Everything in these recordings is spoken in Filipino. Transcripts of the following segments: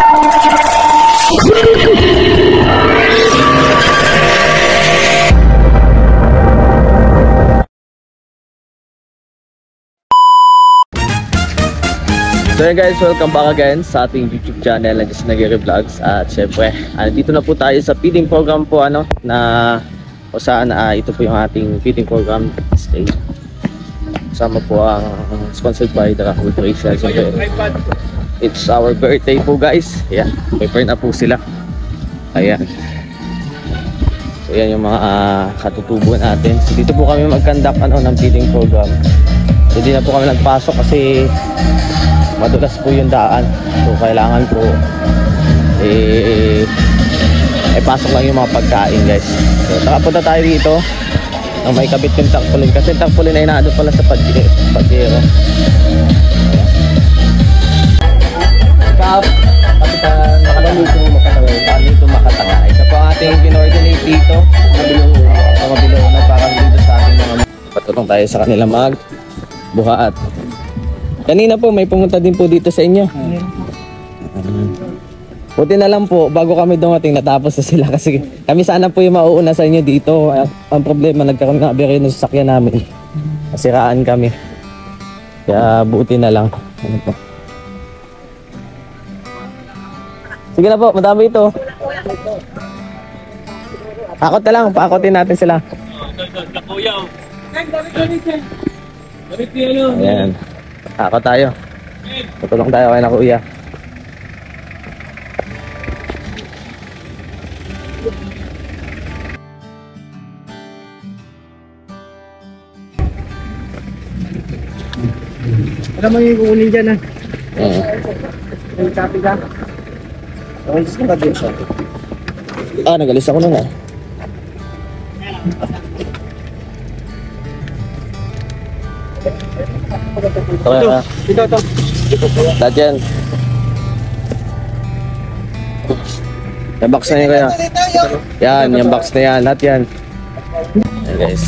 So yeah guys, welcome back again sa ating YouTube channel na Just Nagere Vlogs. At syempre, dito na po tayo sa feeding program po na o saan ito po yung ating feeding program stay. Kasama po ang sponsored by the Rahul Rachel. It's our birthday po guys. Yeah, prepare na po sila. Ayan. So yan yung mga katutubo natin. So dito po kami mag-conduct ng feeding program. So di na po kami nagpasok kasi madulas po yung daan. So kailangan po pasok lang yung mga pagkain guys. So nakapunta tayo dito nang may kabit yung tarpaulin kasi tarpaulin ay naandun pala sa pagkero. Kapitan Makalito Makatanga. Isa po ang ating pinoordinate dito sa Mabilao na parang dito sa ating mga patutong tayo sa kanila magbuhat. Kanina po may pumunta din po dito sa inyo. Buti na lang po bago kami dumating natapos na sila kasi kami sana po yung mauuna sa inyo dito. Ang problema nagkaroon ng aberya ng sasakyan namin. Nasiraan kami. Kaya buti na lang. Ano po? Sige na po, madami ito. Pakot na lang, pakotin natin sila. Ayan. Ako tayo. Tutulong tayo kay na kuya. Ano mo yung kukunin dyan ha? May copy ka? Nagalis na ba din siya? Nagalis ako na nga. Ito. Lahat yan. Yung box na yan kaya. Yan, yung box na yan. Lahat yan. Ayan guys.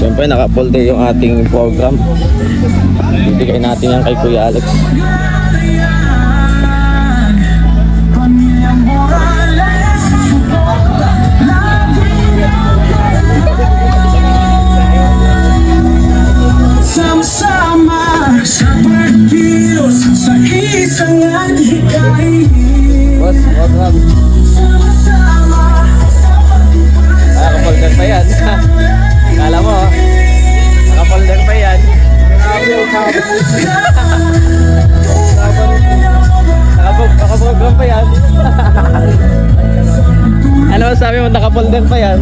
Siyempre naka-folder yung ating program. Bibigay natin yan kay Kuya Alex. Sama-sama sa pagkilos sa isang adhikain. Boss, welcome. Sama-sama sa pagkilos. Naka-folder pa yan. Kala mo, naka-folder pa yan. Naka-program pa yan. Ano sabi mo, naka-folder pa yan?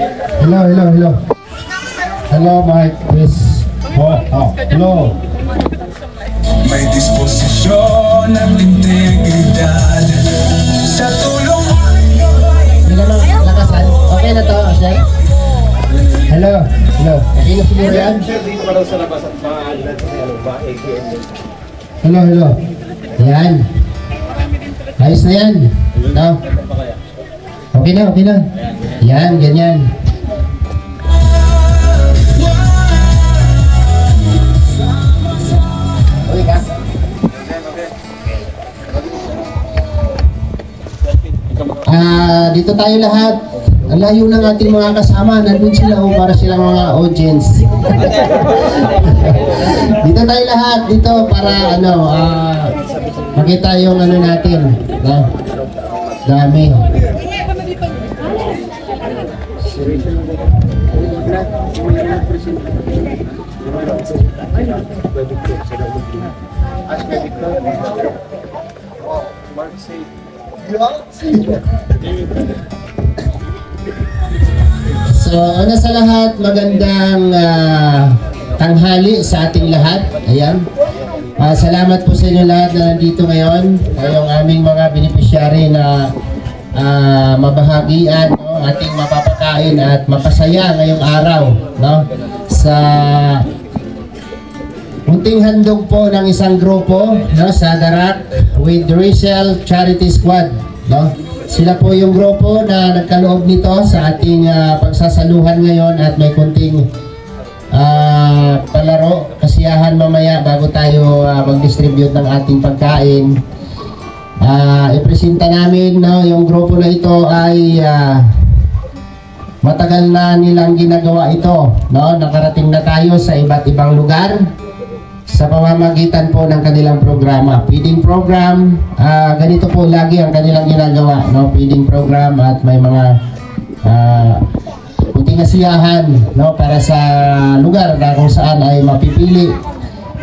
Hello. Hello, Mike. Yes. Hello. May disposisyon at integridad sa tulong. Hindi ka lang lakasan. Okay na to, sir? Hello. Okay na siguro yan? Dito pa daw sa labas at maalat sa ba, AKM. Hello. Yan. Ayos na yan. No? Okay na. Yan, ganyan. Okay ka? Dito tayo lahat. Ang layo ng ating mga kasama. Nandun sila para silang mga audience. Dito tayo lahat. Dito para makita yung natin. Dami. So, una sa lahat, magandang tanghali sa ating lahat. Ayan. Salamat po sa inyo lahat na nandito ngayon. Kayong aming mga beneficiary na mabahagian, no? Ating mapapakain at mapasaya ngayong araw, no? Sa munting handog po ng isang grupo, no? Sa Darak with Rachel Charity Squad, no? Sila po yung grupo na nagkaloob nito sa ating pagsasaluhan ngayon at may kunting palaro, kasiyahan mamaya bago tayo mag-distribute ng ating pagkain. Ipresenta namin, no, yung grupo na ito ay matagal na nilang ginagawa ito, no? Nakarating na tayo sa iba't ibang lugar sa pamamagitan po ng kanilang programa, feeding program. Ganito po lagi ang kanilang ginagawa, no? Feeding program at may mga kunting kasiyahan, no, para sa lugar na kung saan ay mapipili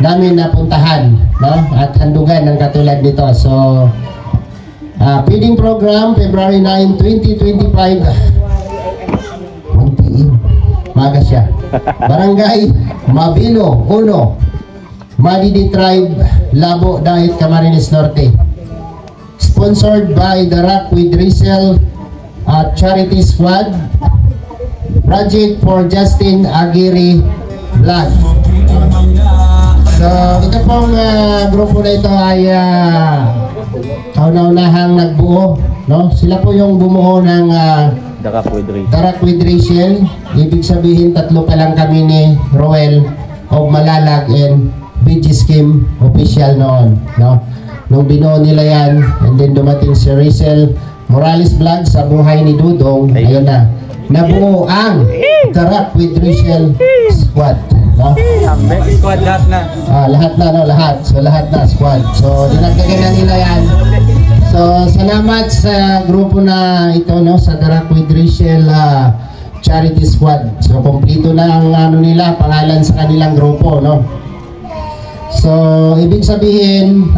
namin na puntahan, no, at handugan ng katulad nito. So feeding program February 9, 2025. Maga siya. Barangay Mabilo 1, Madidi Tribe, Labo, Dait, Camarines Norte. Sponsored by the Rock with Rachel Charity Squad. Project for Justin Aguirre Vlog. So, ito pong grupo na ito ay kauna-unahang nagbuo, no? Sila po yung bumuo ng Darak with Rachel. Ibig sabihin, tatlo pa lang kami ni Roel of Malalag and BG Scheme official noon, no? Nung binuo nila yan, and then dumating si Rachel Morales Vlog sa buhay ni Dudong, ayun na, nabuo ang Darak with Rachel Squad, no? Squad lahat na. Lahat na, no? Lahat. So, lahat na, squad. So, dinagdagan na nila yan. So, salamat sa grupo na ito, no? Sa Darak with Rachel Charity Squad. So, kompleto na ang nila, pangalan sa kanilang grupo, no? So, ibig sabihin,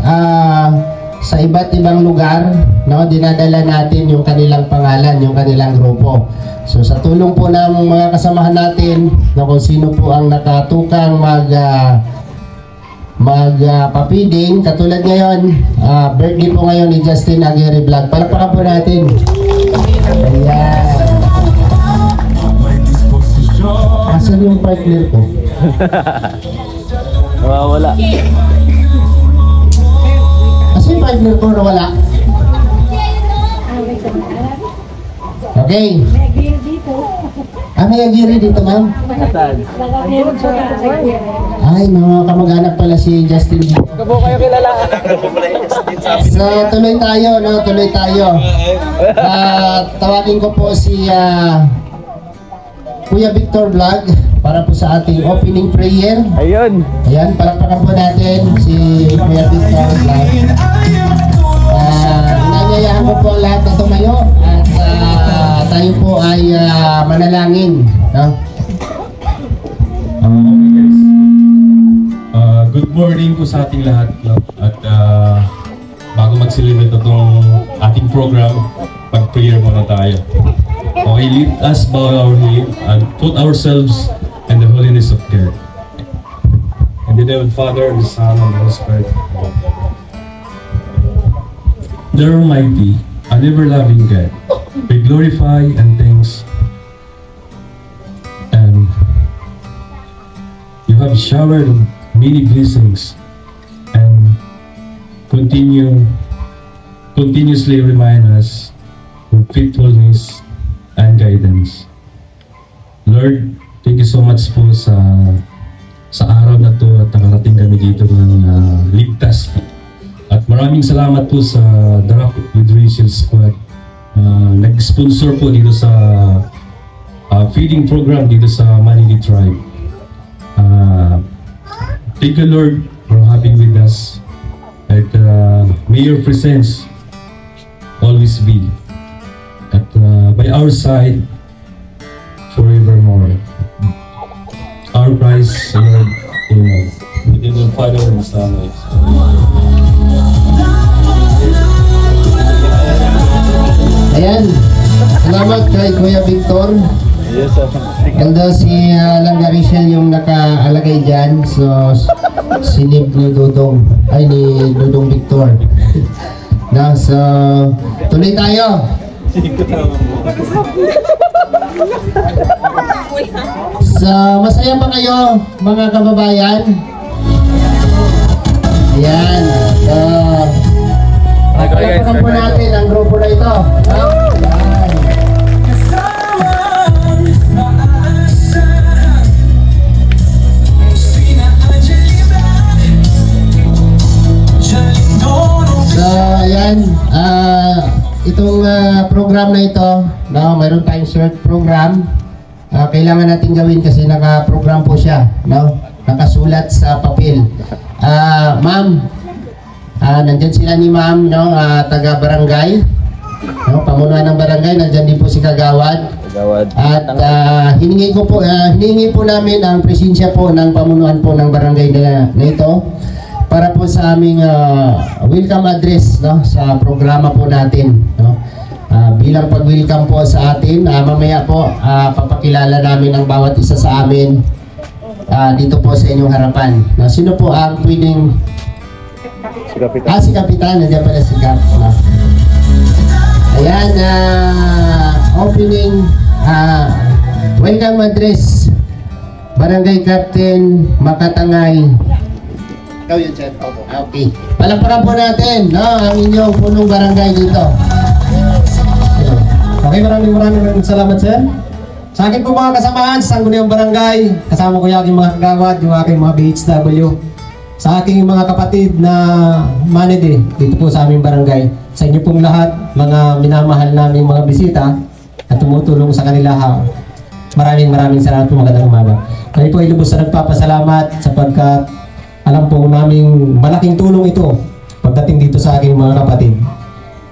sa iba't ibang lugar, no, dinadala natin yung kanilang pangalan, yung kanilang grupo. So, sa tulong po ng mga kasamahan natin, no, kung sino po ang nakatukang magpapiding, katulad ngayon, birthday po ngayon ni Justin Aguirre Vlog. Palakpakan po natin. Ayan. Asan yung partner ko? Wala. Asan yung partner ko na wala? Okay. May Aguirre dito, ma'am? Ay, mga kamag-anak pala si Justin. Kabo kayo kilala. So, tuloy tayo, no? Tuloy tayo. Tawagin ko po si Kuya Victor Vlog para po sa ating opening prayer. Ayun. Ayan, palakpakan po natin si Kuya Victor Vlog. Inanyayahan ko po ang lahat na tumayo at tayo po ay manalangin, no? Good morning po sa ating lahat, no? At bago mag-celebrate itong ating program, pag-prayer muna tayo. Okay, let us bow our head and put ourselves in the holiness of God. In the name of the Father, the Son, and the Holy Spirit. Dear Almighty and ever-loving God, we glorify and thanks, and you have showered many blessings and continuously remind us of faithfulness and guidance. Lord, thank you so much po sa araw na to at nakarating kami dito ng ligtas. At maraming salamat po sa The Rock with Rachel Squad. Nag-sponsor po dito sa feeding program dito sa Manili Tribe. Thank you, Lord, for having with us. At may your presence always be at by our side forevermore. Our Christ, Lord, Amen. In the name of the Father and the Son and the Holy Spirit. Ayan. Salamat kay Kuya Victor. Yes, sir. Although si Langga Rachel yung nakaalagay dyan, so sinib ni Dudong, ay ni Dudong Victor. No, so tuloy tayo. So masaya ba kayo mga kababayan? Ayan. So pagkakaroon po natin ang grupo na ito. Ayan. So, ayan, itong program na ito, no, mayroon tayong short program. Kailangan natin gawin kasi naka-program po siya, no? Nakasulat sa papel. Ma'am, nandyan sila ni ma'am, no, taga-barangay, no, pamunuan ng barangay, nandyan din po si Kagawad. At hiningi po namin ang presensya po ng pamunuan po ng barangay na ito para po sa aming welcome address, no, sa programa po natin, no. Bilang pag-welcome po sa atin, mamaya po papakilala namin ang bawat isa sa amin dito po sa inyong harapan. Sino po ang pwedeng... Si Kapitan. Si Kapitan, nandiyan pala si Kap. Ayan, opening welcome address, Barangay Captain Makatangay. Ikaw yun, sir. Okay. Palakpakan po natin, no, ang inyong punong barangay dito. Okay, maraming salamat, sir. Sa akin po mga kasamahan sa Sangguniang Barangay, kasama ko yung aking mga kagawad, yung aking mga BHW. Sa aking mga kapatid na manide dito po sa aming barangay. Sa inyo pong lahat, mga minamahal naming mga bisita at tumutulong sa kanila. Maraming salamat po, magandang umaga. Kami po ay lubos na nagpapasalamat sapagkat alam po naming malaking tulong ito pagdating dito sa aking mga kapatid.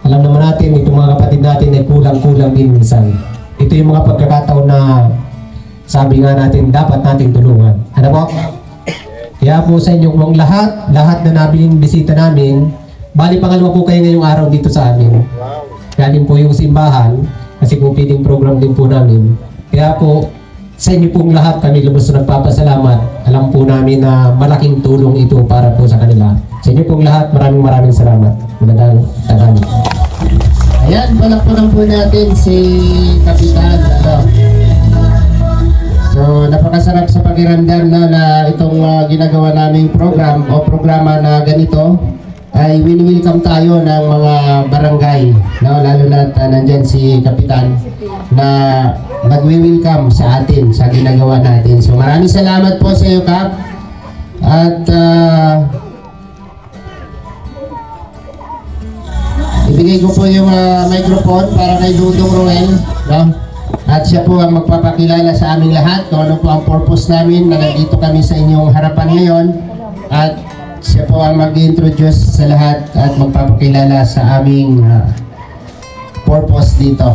Alam naman natin, itong mga kapatid natin ay kulang-kulang din minsan. Ito yung mga pagkakataon na sabi nga natin, dapat natin tulungan. Ano po? Kaya po sa inyo kung lahat na nabiling bisita namin, bali pangalawa po kayo ngayong araw dito sa amin. Galing po yung simbahan, kasi po feeding program din po namin. Kaya po, sa inyo pong lahat kami lubos na nagpapasalamat. Alam po namin na malaking tulong ito para po sa kanila. Sa inyo pong lahat, maraming salamat. Magandang tanghali. Ayan, palakpakan po natin si Kapitan. So, napakasarap sa pakiramdam na itong ginagawa naming program o programa na ganito ay wini-welcome tayo ng mga barangay, no? Lalo na nandyan si Kapitan na magwi-welcome sa atin sa ginagawa natin. So maraming salamat po sa iyo, Kap. At ibigay ko po yung microphone para kay Dudong Roel, no? At siya po ang magpapakilala sa aming lahat kung ano po ang purpose namin na nandito kami sa inyong harapan ngayon. At siya po ang mag-introduce sa lahat at magpapakilala sa aming purpose dito.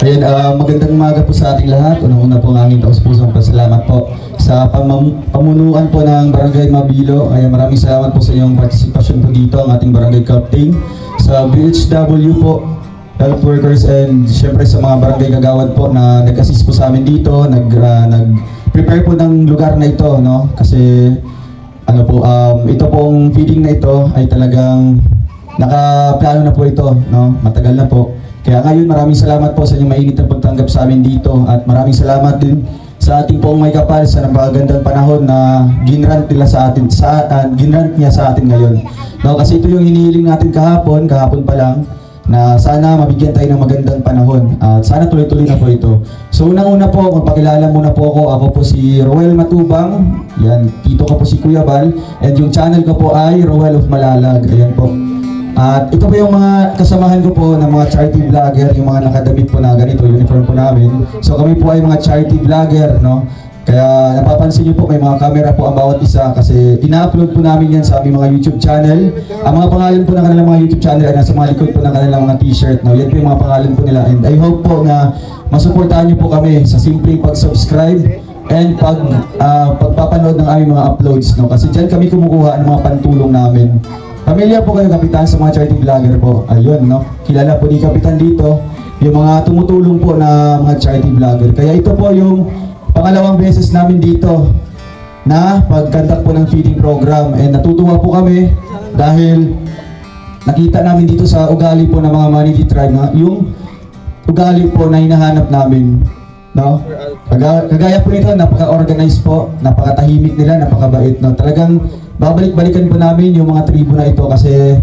Ayan, magandang umaga po sa ating lahat. Unang-una po ang aming taus-pusong pasalamat po sa pamunuan po ng Barangay Mabilo. Ayan, maraming salamat po sa inyong partisipasyon po dito, ang ating barangay captain, sa BHW po, health workers, and syempre sa mga barangay kagawad po na nag-assist po sa amin dito, nag-prepare po ng lugar na ito, no? Kasi ano po, ito pong feeding na ito ay talagang nakaplano na po ito, no? Matagal na po. Kaya ngayon, maraming salamat po sa inyong mainit na pagtanggap sa amin dito, at maraming salamat din sa ating pong may kapal sa napakagandang panahon na ginrant nila sa atin, ginrant niya sa atin ngayon. No, kasi ito yung hinihiling natin kahapon pa lang, na sana mabigyan tayo ng magandang panahon, at sana tuloy-tuloy na po ito. So unang-una po, magpakilala muna po ako po si Roel Matubang. Yan, tito ko po si Kuya Bal, and yung channel ko po ay Roel of Malalag. Ayan po. At ito po yung mga kasamahan ko po ng mga charity vlogger, yung mga nakadamit po na ganito, uniform po namin. So kami po ay mga charity vlogger, no? Kaya napapansin niyo po may mga camera po ang bawat isa, kasi ina-upload po namin yan sa aming mga YouTube channel. Ang mga pangalan po ng kanilang mga YouTube channel ay nasa mga likod po ng kanilang mga t-shirt, no? Yan po yung mga pangalan po nila, and I hope po na masuportahan niyo po kami sa simpleng pag-subscribe and pagpapanood ng aming mga uploads, no? Kasi dyan kami kumukuha ng mga pantulong namin. Pamilya po kayo, Kapitan, sa mga charity vlogger po. Ayun, no? Kilala po ni Kapitan dito yung mga tumutulong po na mga charity vlogger. Kaya ito po yung pangalawang beses namin dito na pagkandak po ng feeding program. And natutuwa po kami dahil nakita namin dito sa ugali po ng mga Manidi tribe na yung ugali po na hinahanap namin, no? Kagaya po nito, napaka-organized po, napakatahimik nila, napakabait, no? Talagang babalik-balikan po namin yung mga tribo na ito, kasi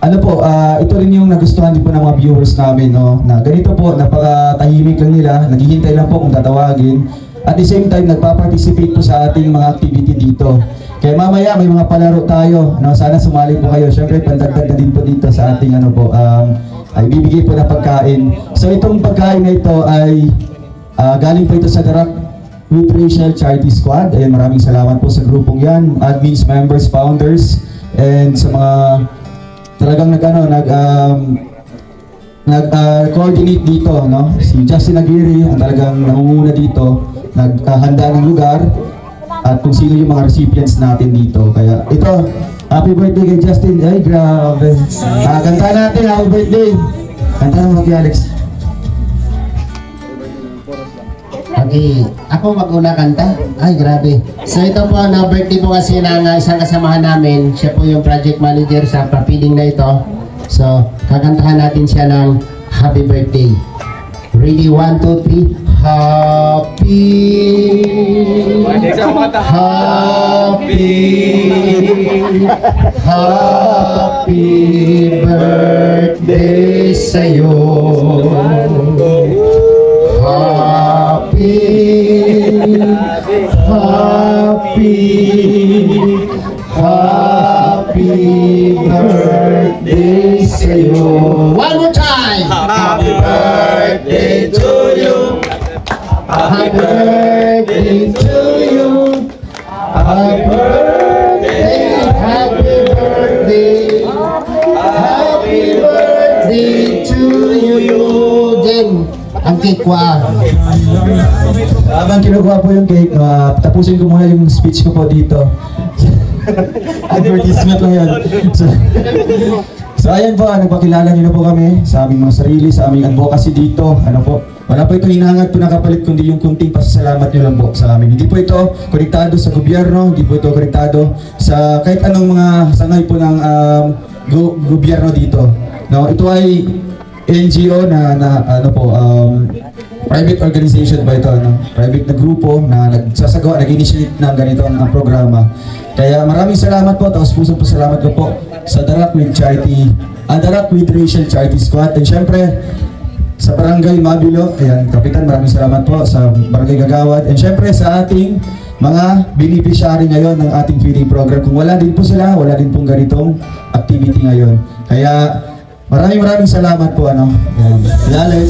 ano po, ito rin yung nagustuhan din po ng mga viewers namin, no? Na ganito po, napakatahimik lang nila, naghihintay lang po kung tatawagin. At the same time, nagpa-participate po sa ating mga activity dito. Kaya mamaya may mga palaro tayo, no? Sana sumali po kayo. Siyempre, pandagdag na din po dito sa ating ano po, ay bibigay po na pagkain. So itong pagkain na ito ay galing po ito sa Darak with Rachel Charity Squad. Ayan, maraming salamat po sa grupong yan, admins, members, founders, and sa mga talagang nag-coordinate dito, no? Si Justin Aguirre ang talagang nangunguna dito, naghanda ng lugar, at kung sino yung mga recipients natin dito. Kaya ito, happy birthday kay Justin. Ay, grabe. Kanta natin, happy birthday. Kanta naman kay Alex. Okay, ako mag-una kanta? Ay, grabe. So ito po, na birthday po kasi ng isang kasamahan namin. Siya po yung project manager sa pa-feeding na ito. So, kakantahan natin siya ng happy birthday. Ready, 1, 2, 3. Happy birthday sa'yo. Happy birthday sa'yo. One more time. Happy birthday to you. Happy birthday to you. Happy birthday. Happy birthday. Happy birthday to you. Jen, ang cake ko Habang kinukuha po yung cake, tapusin ko muna yung speech ko po dito. Advertisement lang yan. So ayan po, nagpakilala niyo na po kami sa aming mga sarili, sa aming advocacy dito. Ano po, wala po ito hinahangat po na kapalit, kundi yung kunting pasasalamat niyo lang po sa amin. Hindi po ito konektado sa gobyerno, hindi po ito konektado sa kahit anong mga sangay po ng gobyerno dito. No, ito ay NGO na ano po, private organization ba ito, no? Private na grupo na nagsasagawa, nag-initiate ng ganitong programa. Kaya maraming salamat po, taos pusong pasalamat ko po sa Darak with Charity, Darak with Rachel Charity Squad, and syempre sa Barangay Mabilo. Ayan, Kapitan, maraming salamat po sa Barangay Kagawad, and syempre sa ating mga beneficiary ngayon ng ating feeding program. Kung wala din po sila, wala din pong ganitong activity ngayon. Kaya maraming salamat po, ano. Alex,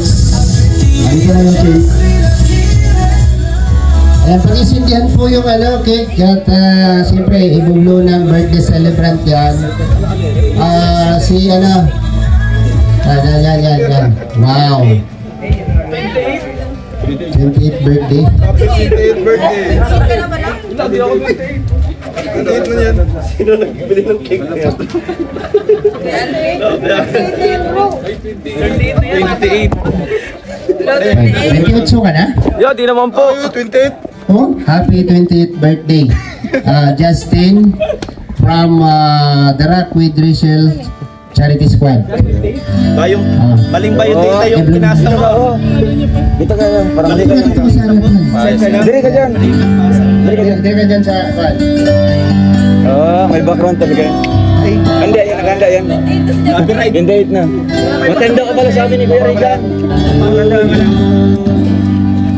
halika na yung cake. Ayan, pag-isindihan po yung cake, at siyempre ibuglo ng birthday celebrant yan. Si yan. Wow. 28th birthday. Happy 28th birthday. Hindi ako 28. 28 mo yan. Sino nagbili ng cake na yan? 28 ka na? Yo, di naman po. 28? Oh, happy 28th birthday. Justin from The Rock with Rachel Charity Squad. Bayong, maling bayo dito yung pinasa mo. Dito ka yan. Parang Dito ka dito sa harapan. Diri ka dyan. Dito ka dyan sa harapan. May background talaga yan. Handa yan, handa yan. Hindi na. Matanda ka pala sa amin ni Kuya Regan.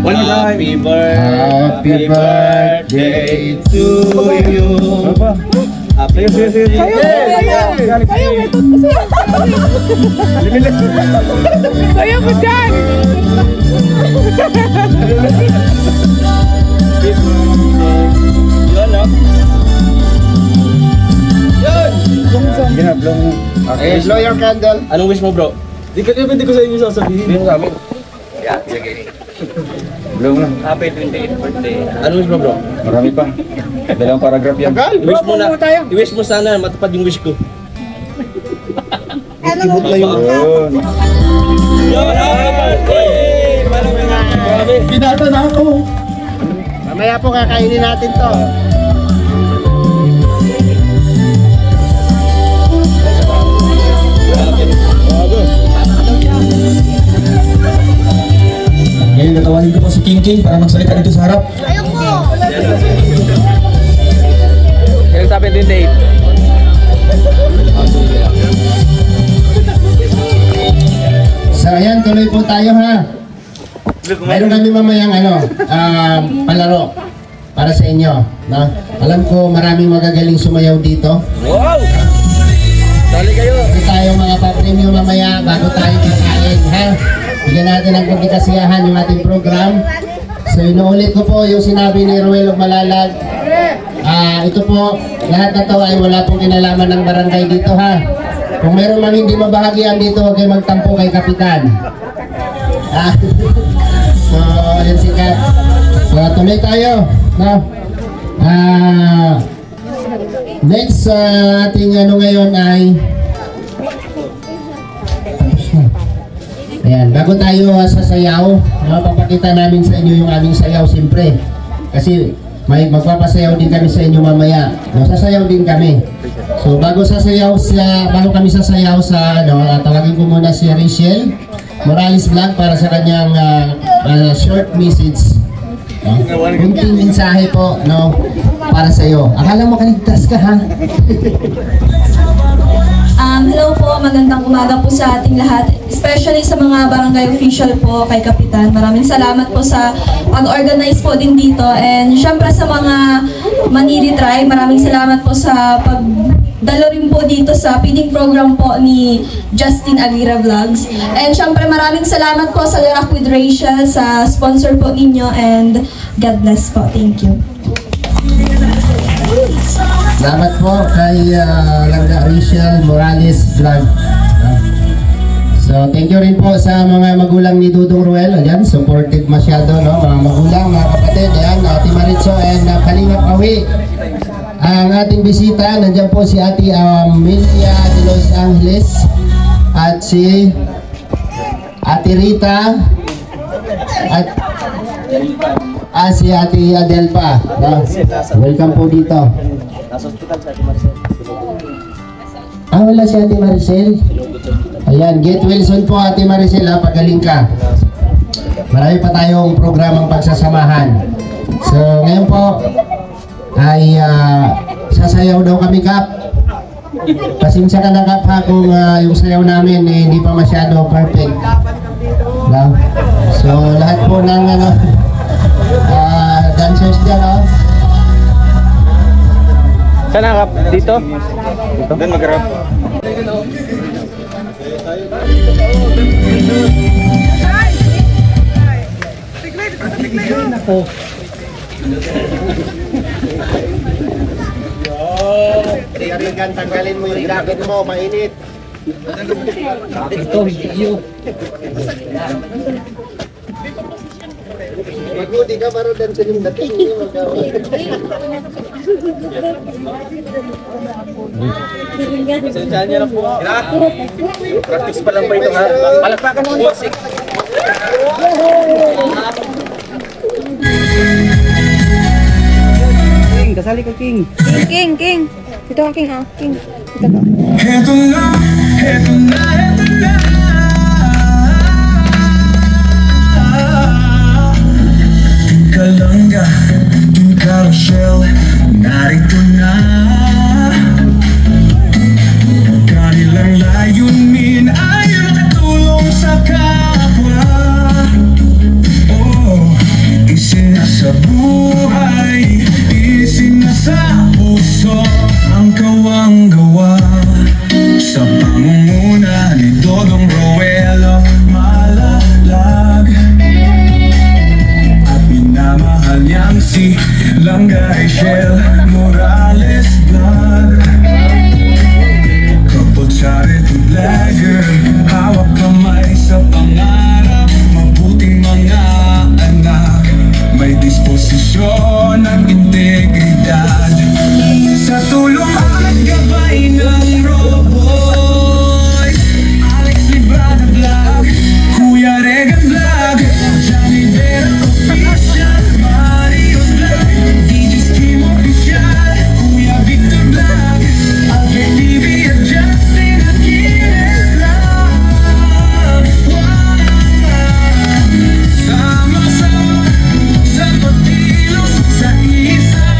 Happy birthday to you. Happy birthday. Kaya mo dyan! Blow your candle. Anong wish mo, bro? Di ko sa inyo sasabihin. Hindi mo sa amin. Blow na. Happy 28th birthday. Anong wish mo, bro? Marami pa. Dalawang paragraph yan. I-wish mo na. I-wish mo sana matupad yung wish ko. Ikibot na yung Pinata na ako. Mamaya po kakainin natin to. Ngayon natawanin ko po si King King para magsalita dito sa harap. Kailan sabi 28? So ayan, tuloy po tayo ha. Mayroon kami mamayang palaro para sa inyo. No? Alam ko maraming magagaling sumayaw dito. Wow! Sali kayo! Hindi tayo mga pa-premium mamaya bago tayo kakain ha. Bigyan natin ng kunti kasiyahan yung ating program. So inuulit ko po yung sinabi ni Ruel of Malalag. Ito po, lahat na to ay wala pong kinalaman ng barangay dito ha. Kung meron mang hindi mabahagian dito, huwag kayo magtampo kay Kapitan. So, ayan si Kat. So, tuloy tayo. No? Next ating ngayon ay ayan, bago tayo sasayaw, papakita namin sa inyo yung aming sayaw siyempre. Kasi magpapasayaw din kami sa inyo mamaya. No, sasayaw din kami. So bago kami sasayaw sa tawagin ko muna si Rachel Morales Vlog para sa kanyang short message. Kunting mensahe po para sa iyo. Akala mo kaligtas ka ha? Hello po, magandang umaga po sa ating lahat, especially sa mga barangay official po kay Kapitan. Maraming salamat po sa pag-organize po din dito, and syempre sa mga Manili Tribe, maraming salamat po sa pagdalo rin po dito sa feeding program po ni Justin Aguirre Vlogs. And syempre maraming salamat po sa The Rock with Rachel sa sponsor po ninyo, and God bless po. Thank you. Salamat po kay Langga Rachel Morales Vlog. So thank you rin po sa mga magulang ni Dudong Ruel. Ayan, supportive masyado, no? Mga magulang, mga kapatid. Ayan, Ate Maritzo and Kalingap Awi. Ang ating bisita, nandiyan po si Ate Amelia de Los Angeles at si Ate Rita at si Ate Adelpa. No? Welcome po dito. Nasa hospital sa Ate Maricel. Wala si Ate Maricel. Ayan, get well soon po Ate Maricel ha, pagaling ka. Marami pa tayong programang pagsasamahan. So ngayon po ay sasayaw daw kami, Kap. Pasensya ka na, Kap, ha, kung yung sayaw namin hindi pa masyado perfect. No? So lahat po ng dancers dyan, Saan Kap? Dito? Dan mag-rap. Rigan, tanggalin mo yung jacket mo, mainit. Ito, video. Magudi ka para dan sa yung dating. Pasensyahan niyo na po. Practice pa lang ba ito ha? Palakpakan mo music. King, kasali ka King. King. Dito ka King ah. King. Dito ka. Heto na, heto na, heto na. Kalangga, yung carousel, narito na. Kanilang layunin ay makatulong sa kapwa. Oh, isinasa buhay, isinasa puso ang kawang-gawa. Sa pangunguna ni Dodong Roelo Malalag, at minamahal niyang si Langga Rachel Morales Vlog. Kapag charity vlogger, hawak kamay sa pangarap, mabuting mga anak, may disposisyon at integridad. Sa tulong at gabay ng Roboy, Alex Librada Vlog, Kuya Regan Vlog, Johnny Vera Official, Mario's Vlog, DJ Stream Official, Kuya Victor Vlog, Albert TV at Justin at Kines Vlog. Sama-sama sa pagkilos sa isa.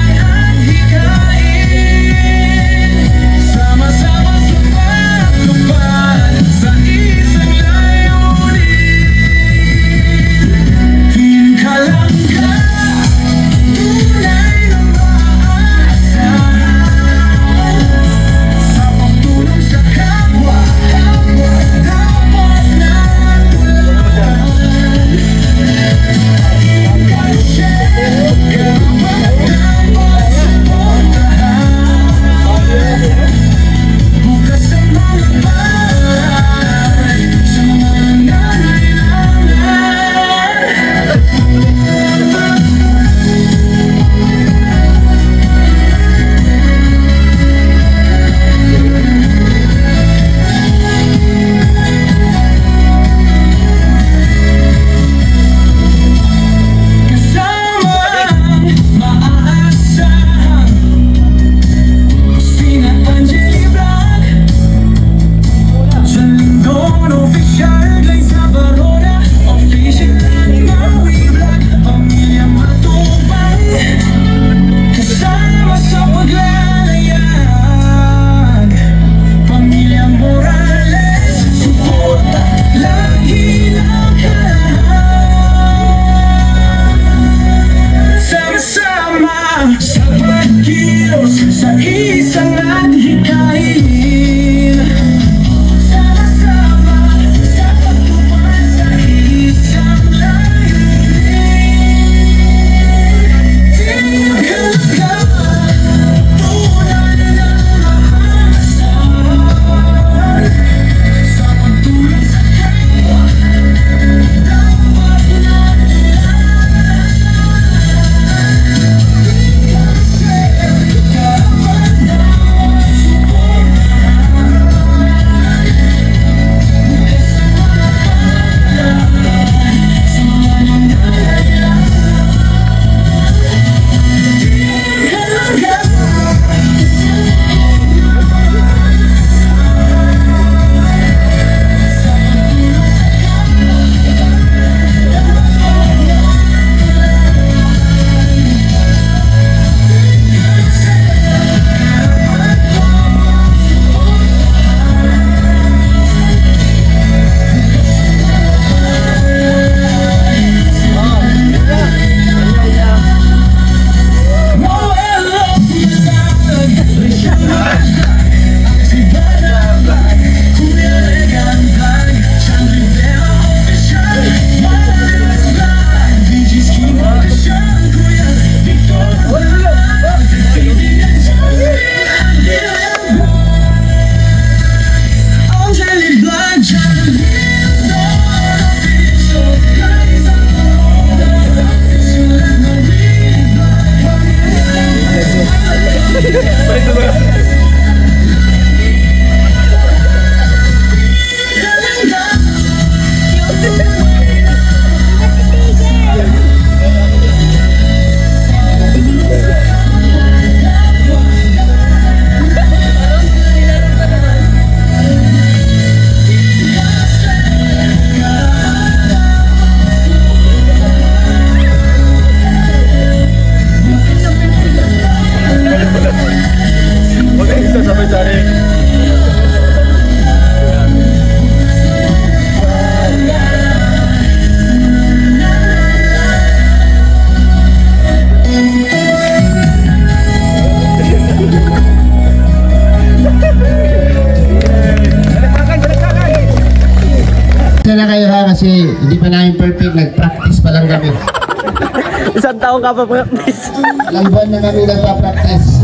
taong ka pa practice. Ilang buwan na kami nagpa-practice.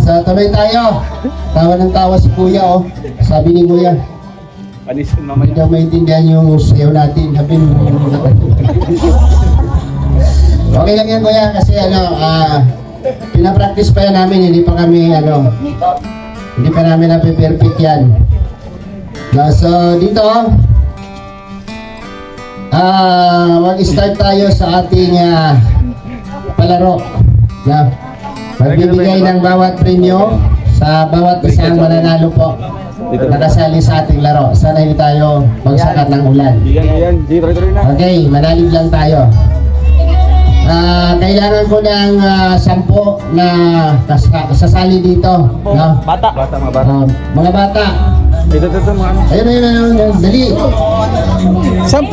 So, tuloy tayo. Tawa ng tawa si Kuya, oh. Sabi ni Kuya, Panis ko hindi daw maintindihan yung sayo natin. Sabi mo, okay lang yan, Kuya, kasi pinapractice pa yan namin, hindi pa kami, hindi pa namin nape-perfect yan. So, dito, mag-start tayo sa ating palaro. Magbibigay ng bawat premyo sa bawat isang mananalo po nakasali sa ating laro. Sana hindi tayo magsakat ng ulan. Okay, manalig lang tayo. Kailangan ko ng 10 na sasali dito. No? Bata. Mga bata. Ito mga ano. Ayun, dali. 10.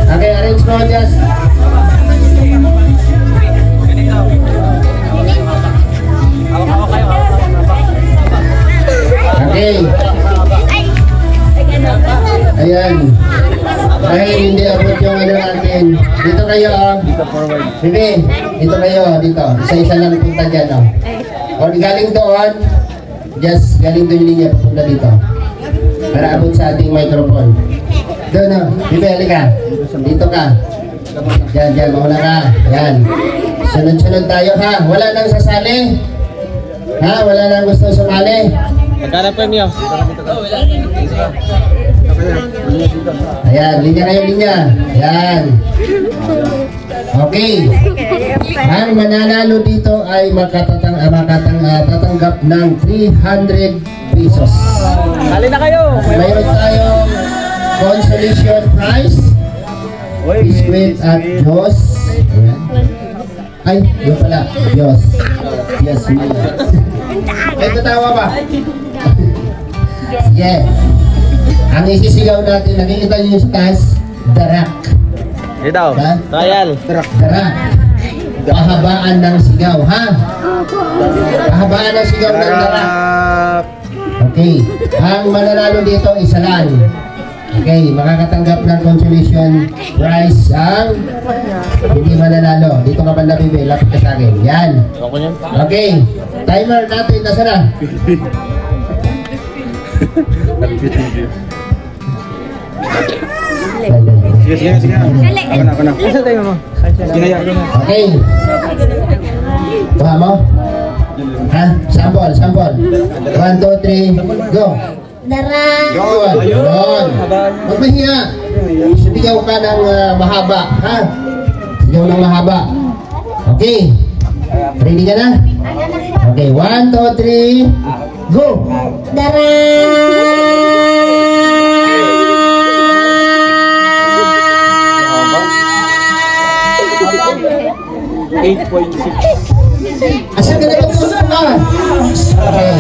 Okay, arrange mo just. Okay. Ayan. Ay, hindi abot yung natin. Dito kayo, Sige, dito kayo, dito. Isa-isa lang punta dyan, O, galing doon, just galing doon yung linya, papunta dito. Para abot sa ating microphone. Doon, Bibi, halika. Dito ka. Diyan, mauna ka. Yan. Sunod-sunod tayo, ha? Wala nang sasali? Ha? Wala nang gusto sumali? Magkano premyo? Ayan, linya kayo, linya. Ayan. Okay. Ang mananalo dito ay matatanggap ng 300 pesos. Hali na kayo! Mayroon tayong consolation prize. Biscuit at Diyos. Ay, yun pala. Diyos. Yes, Maya. Ay, tatawa ba? Sige. Ang isisigaw natin, nakikita niyo yung sa taas, darak. Dito, trial. Darak. Kahabaan ng sigaw, ha? Kahabaan ng sigaw ng darak. Okay. Ang mananalo dito, isa lang. Okay, makakatanggap ng consolation prize ang hindi mananalo. Dito ka banda, Bibi, lapit ka sa akin. Yan. Okay. Timer natin, nasa na? Sige. Ako na. Isa tayo mo. Okay. Kuha mo? Ha? Sample. 1, 2, 3, go. Darak. Yun. Huwag mahiya. Sigaw ka ng mahaba. Ha? Sigaw ng mahaba. Okay. Ready ka na? Okay. 1, 2, 3, go. Asa ka na magtusok ka? Okay.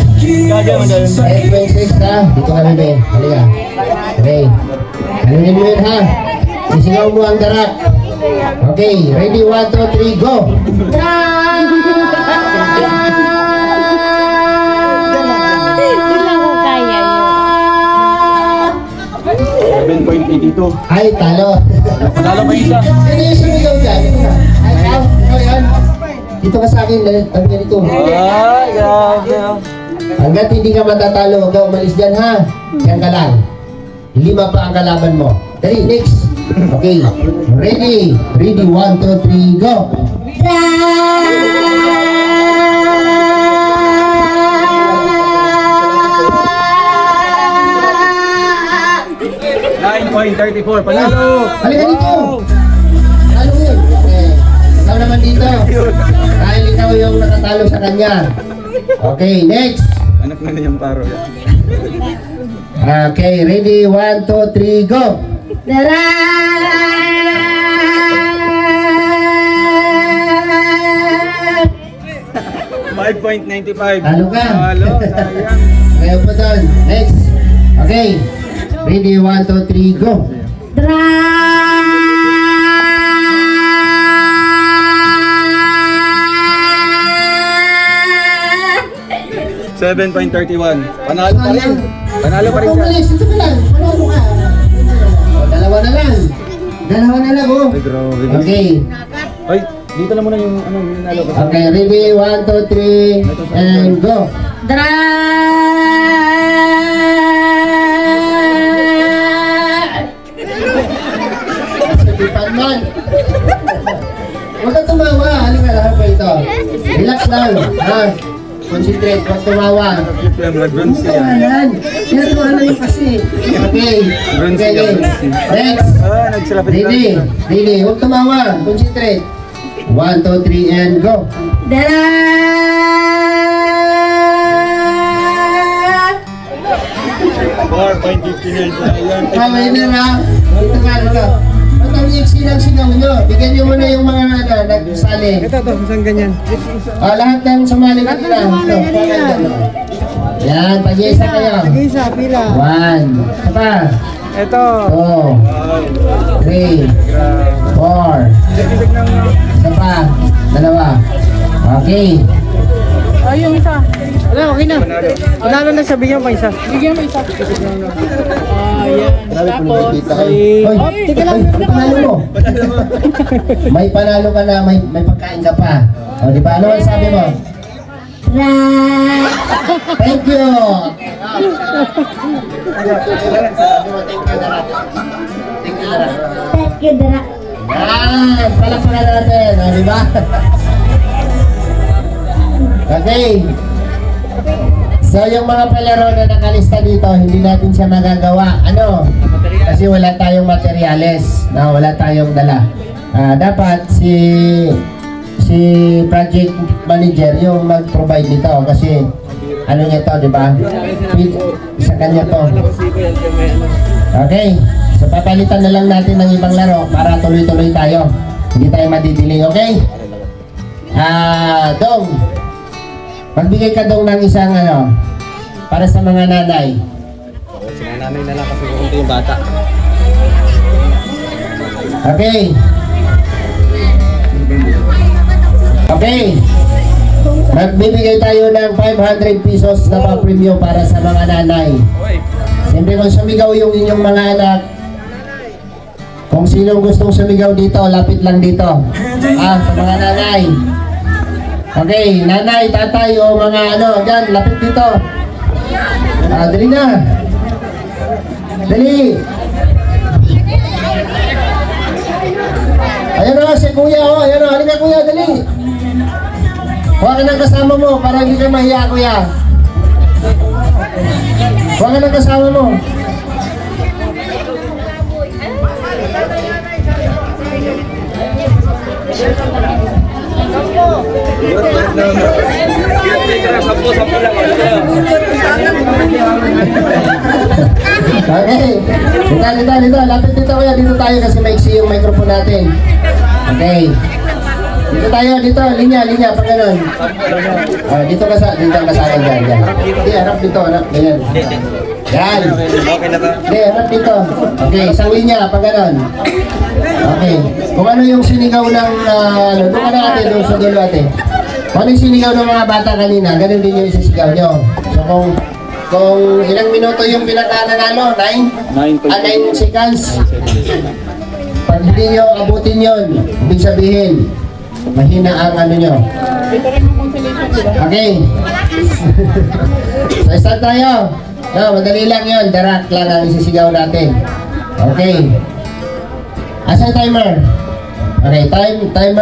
8.6 na. Dito ka rin, halika. Okay. Anunin mo yun, ha? Isigaw mo ang darak. Okay. Ready? 1, 2, 3, go! Ay, talo. Talo pa isa. Sino yung sumigaw dyan? Ay, ikaw yan. Dito ka sa akin, ang ganito. Ay, grabe. Hanggat hindi ka matatalo, huwag ka umalis dyan, ha? Diyan ka lang. 5 pa ang kalaban mo. Dali, next. Okay. Ready? 1, 2, 3, go! 9.34, panalo! Halika dito! Talo mo yun. Okay. Ikaw naman dito. Dahil ikaw yung nakatalo sa kanya. Okay, next. Anak na yung paro. Okay, ready? 1, 2, 3, go! 5.95. Talo ka. Talo, sayang. Ngayon po doon. Next. Okay. Ready? 1, 2, 3, go! 7.31. Panalo pa rin. Panalo pa rin siya. Umalis, ito ka lang. Panalo ka. O, dalawa na lang. Dalawa na lang, oh. Ay, grabe. Okay. Ay, dito na muna yung ano, yung nalo ko. Okay, ready? 1, 2, 3, and go. Sabipan man. Huwag kang tumawa. Halika lang pa ito. Relax lang. Ha? Concentrate. Huwag tumawa. Bronze yan. Yan. Sinatuwa na yung kasi. Okay. Bronze Okay. yan, bronze. Next. Nagsalapit Ready. Ready. Huwag tumawa. Concentrate. 1, 2, 3, and go. Kamay na na. Dito ka, dito. Ba't ang silang-sigaw nyo? Bigyan nyo muna yung mga nagsali. Ito, isang ganyan. Lahat ng sumali ka nila. Yan, pag-iisa kayo. Isa, pila. 1. Isa pa. Ito. 2. 3. 4. Isa pa. 2. Okay. Ay, yung isa. Wala, okay na. Panalo na, sabihin pa isa. Bigyan mo isa. Ayan. Tapos, Hoy, teka lang. May panalo mo. May panalo ka na, may pagkain ka pa. O, di ba? Ano ang sabi mo? Thank you. Thank you, Dara. Yan, palakpakan natin. O, di ba? Okay. So, yung mga palaro na nakalista dito, hindi natin siya magagawa. Ano? Kasi wala tayong materyales. Na wala tayong dala. Dapat si project manager yung mag-provide nito. Kasi ano niya to, di ba? Sa kanya to. Okay. So, papalitan na lang natin ng ibang laro para tuloy-tuloy tayo. Hindi tayo madidiling, okay? Dong. Magbigay ka dong ng isang ano, para sa mga nanay. Sa mga nanay na lang kasi kung yung bata. Okay. Okay. Magbibigay tayo ng 500 pesos na pa-premium para sa mga nanay. Siyempre kung sumigaw yung inyong mga anak, kung sinong gustong sumigaw dito, lapit lang dito. Sa mga nanay. Okay, nanay, tatay, o mga ano, dyan, lapit dito. Dali na. Dali. Ayan o, si kuya, o. Ayan o, halika kuya, dali. Huwag ka ng kasama mo, para hindi ka mahiya, kuya. Huwag ka ng kasama mo. Okay. Dito. Lapit dito kuya. Dito tayo kasi maiksi yung microphone natin. Okay. Dito tayo. Dito. Linya. Pag ganun. Dito ka sa akin. Yan. Hindi, harap dito. Ganyan. Yan. Hindi, harap dito. Okay. Isang linya. Pag ganun. Okay. Kung ano yung sinigaw ng doon ka na ate. Doon sa dulo ate. Kung ano yung sinigaw ng mga bata kanina, ganun din yung isisigaw nyo. So kung ilang minuto yung pinaka-nanalo, 9 seconds. Pag hindi nyo abutin yun, ibig sabihin, mahina ang ano nyo. Okay. So start tayo. Madali lang yun, darak lang ang isisigaw natin. Okay. Asa timer? Okay, timer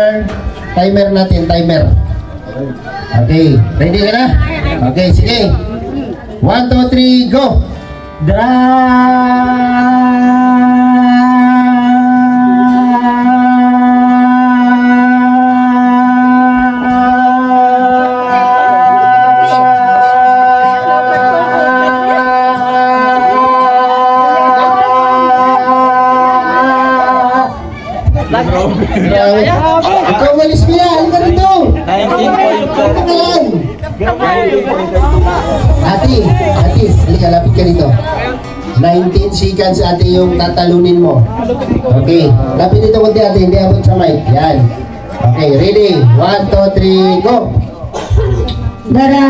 natin, timer. Okay, ready ka na? Okay, sige. 1, 2, 3, go! Ikaw walis mo yan, halika rito! 19.5. Ate, halika, lapit ka dito. 19 seconds ate yung tatalunin mo. Okay, lapit dito kunti ate, hindi abot sa mic. Yan. Okay, ready? 1, 2, 3, go! Dara.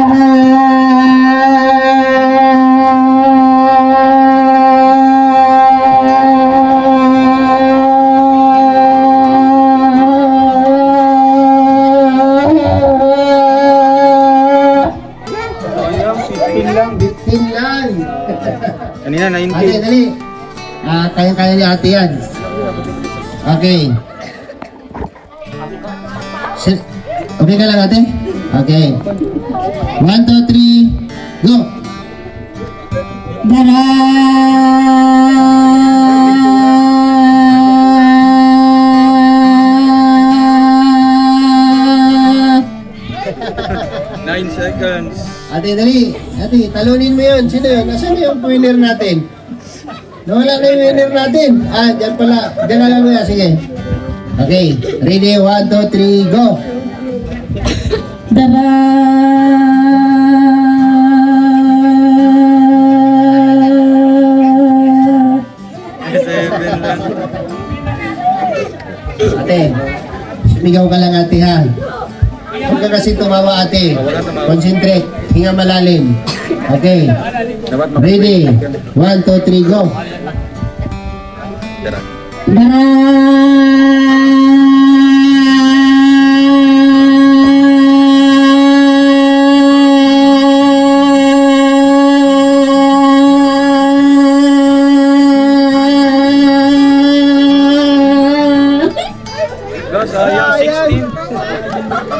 15 lang. 15 lang. Kanina, 19. Ate, dali. Kaya-kaya ni ate yan. Okay. Okay ka lang ate? Okay. 1, 2, 3, go! Dara! Nine seconds. Ate, dali. Ate, talunin mo yun. Sino yun? Nasaan yung winner natin? Nawala na yung winner natin. Dyan pala. Dyan na lang mo yan. Sige. Okay. Ready? 1, 2, 3, go! Dara! Ate, sumigaw ka lang ate ha. Huwag ka kasi tumawa ate. Concentrate. Hinga malalim. Okay. Ready? 1, 2, 3, go! Dara!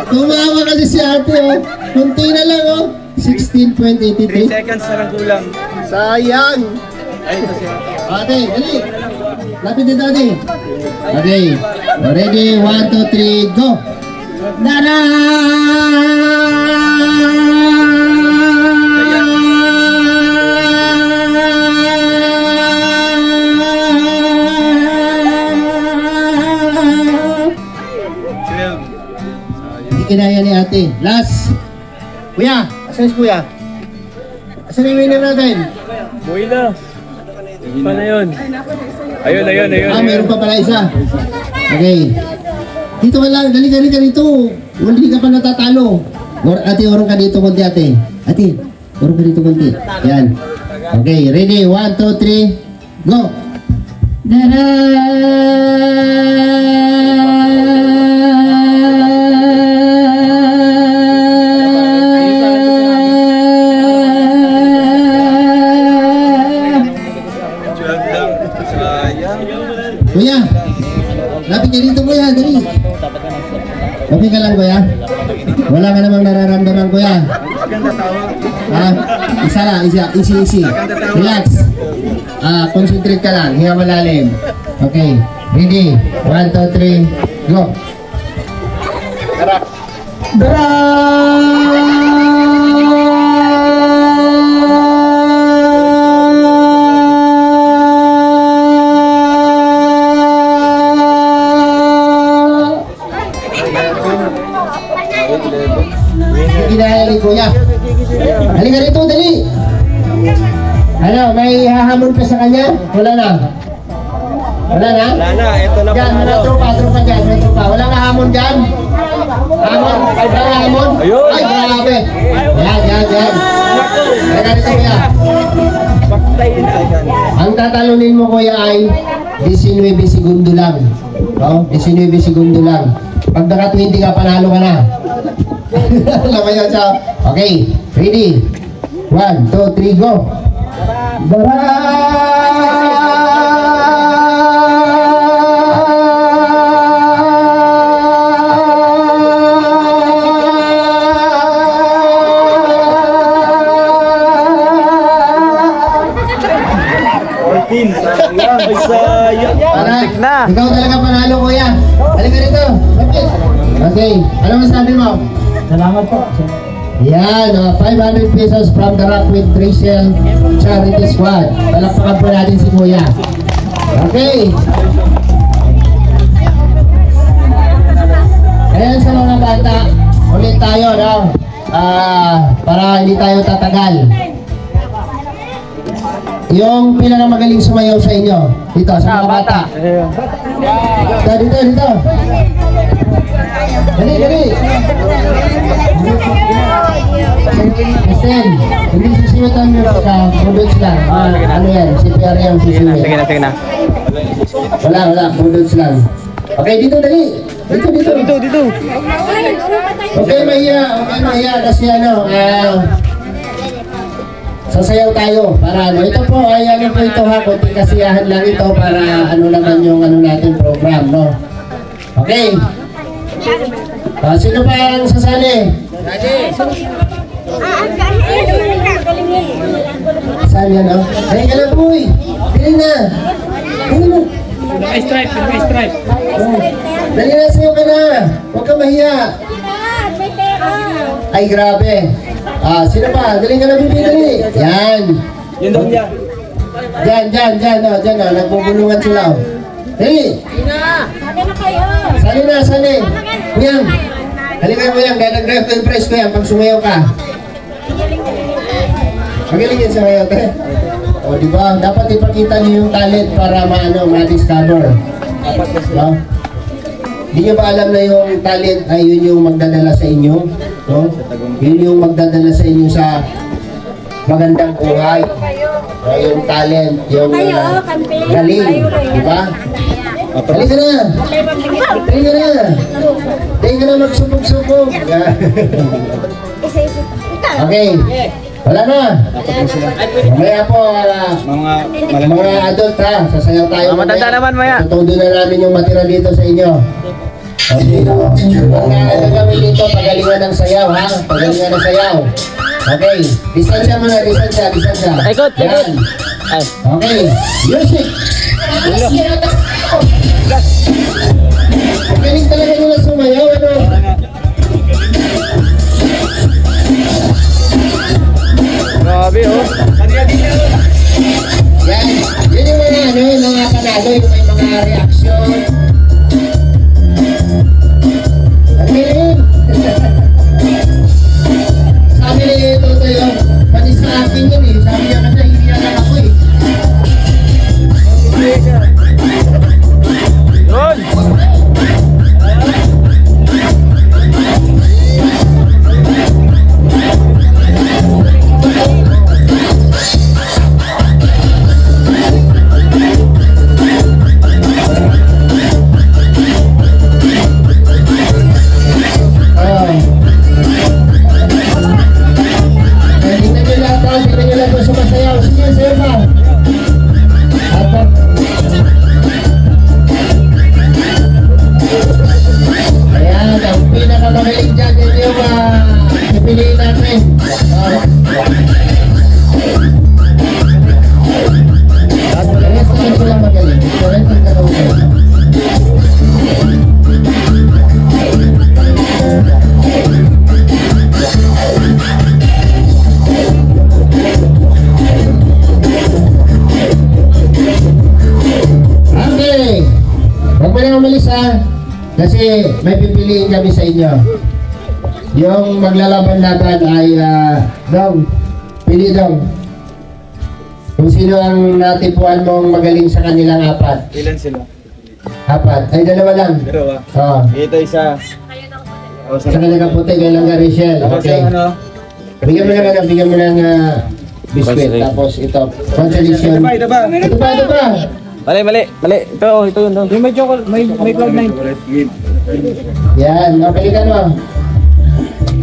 Tumawa kasi si ate oh. Kunti na lang oh. 16.83. 3 seconds na lang kulang. Sayang. Ay, ito siya. Ate, dali. Lapit dito ate. Okay. Ready? 1, 2, 3, go! Dara! Hindi kinaya ni ate. Last. Kuya, asan si kuya? Asan yung winner natin? Buhay na. Paano yun? Ayun. Meron pa pala isa. Okay. Dito ka lang, dali ka dito. Hindi ka pa natatalo. Ate, orong ka dito konti ate. Ate, orong ka dito konti. Yan. Okay, ready? 1, 2, 3, go! Dara! Kuya, lapit ka dito kuya, dali. Okay ka lang kuya? Wala ka namang nararamdaman kuya? Isa lang, easy. Relax. Concentrate ka lang, hinga malalim. Okay, ready? 1, 2, 3, go! Ginaya ni kuya. Halika rito, dali. Ano, may hahamon pa sa kanya? Wala na. Wala na? Wala na, ito na Diyan, may tropa dyan, may tropa. Wala na hamon dyan? Hamon? Ay, wala na hamon? Ayun. Ay, grabe. Yan. Halika rito, kuya. Ang tatalunin mo, kuya, ay 19 segundo lang. No? 19 segundo lang. Pag naka-20 ka, panalo ka na. Alam mo yun siya. Okay, ready? 1, 2, 3, go! Sayang. Ikaw talaga panalo kuya. Halika rito. Okay, ano masabi mo? Salamat po. Yan, 500 pesos from the Rock with Rachel Charity Squad. Palakpakan po natin si kuya. Okay. Ayan sa mga bata, ulit tayo, no? Para hindi tayo tatagal. Yung pinakamagaling sumayaw sa inyo, dito, sa mga bata. Dito. Dali. Listen, hindi sisimutan nyo ka, budots lang. Ano yan, CPR yan, sisimutan. Sige na. Wala, budots lang. Okay, dito, dali. Dito. Okay, mahiya kasi ano, sasayaw tayo para ano. Ito po ay ano po ito ha, kunting kasiyahan lang ito para ano naman yung ano natin program, no? Okay. Sino pa ang sasali? Saan yan, no? Ay, ka na boy. Dali na. Dali na. May stripe, may stripe. Dali na, sayo ka na. Huwag kang mahiya. Ay, grabe. Sino pa? Dali ka na, bibi, dali. Yan. Yun doon yan. Diyan, oh. Nagbubulungan sila, oh. Dali. Sali. Kuyang. Dali kayo, Kuyang. Dahil nag-drive to impress, Kuyang. Pag sumayaw ka. Magaling yan sumayaw, te. O, diba? Dapat ipakita niyo yung talent para ma-discover. No? Hindi nyo ba alam na yung talent ay yun yung magdadala sa inyo? No? Yun yung magdadala sa inyo sa magandang buhay. No? Yung talent, yung galing. Diba? Dali ka na! Dali ka na magsubog-subog. Okay. Wala na. Mamaya po, mga adult ha, sasayaw tayo. Matanda naman maya. Tutudo na namin yung matira dito sa inyo. Okay. Ang gagawin dito, pagalingan ng sayaw ha. Pagalingan ng sayaw. Okay. Distansya muna, distansya. Ikot. Yan. Okay. Music. Magaling talaga nila sumayaw, ano? Grabe, oh. Yan. Yun yung mga panalo, yung may mga reaction. Ang galing. Sabi niya ito tayo, pati sa akin yun eh. Sabi niya kasi hiniyan lang ako eh. Yun! Kasi may pipiliin kami sa inyo. Yung maglalaban-laban ay Dong, pili Dong. Kung sino ang natipuan mong magaling sa kanilang apat. Ilan sila? Apat. Ay, dalawa lang. Dalawa. Oo. Ito isa. Sa kanilang puti, kay Langga Rachel. Okay. Bigyan mo ng biscuit. Tapos ito, consolation. Ito ba? Mali. Ito yun. Yung may chocolate, may Cloud9. Yan, palikan mo.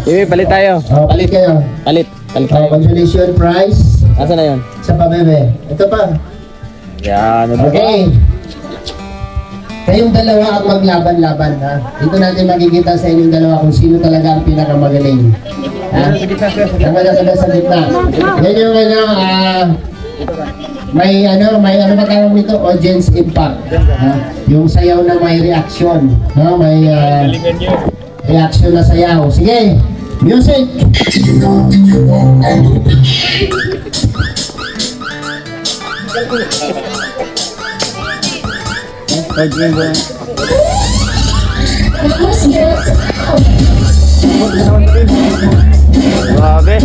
Iwi, palit tayo. Palit kayo. Palit Consolation prize. Asa na yun? Sa pabebe. Ito pa. Yan. Okay. Kayong dalawa ang maglaban-laban ha. Dito natin makikita sa inyong dalawa kung sino talaga ang pinakamagaling. Ha? Sa gitna. Yan yung may ano ba tawag nito? Audience impact. Yung sayaw na may reaction. No? May reaction na sayaw. Sige. Music. Grabe.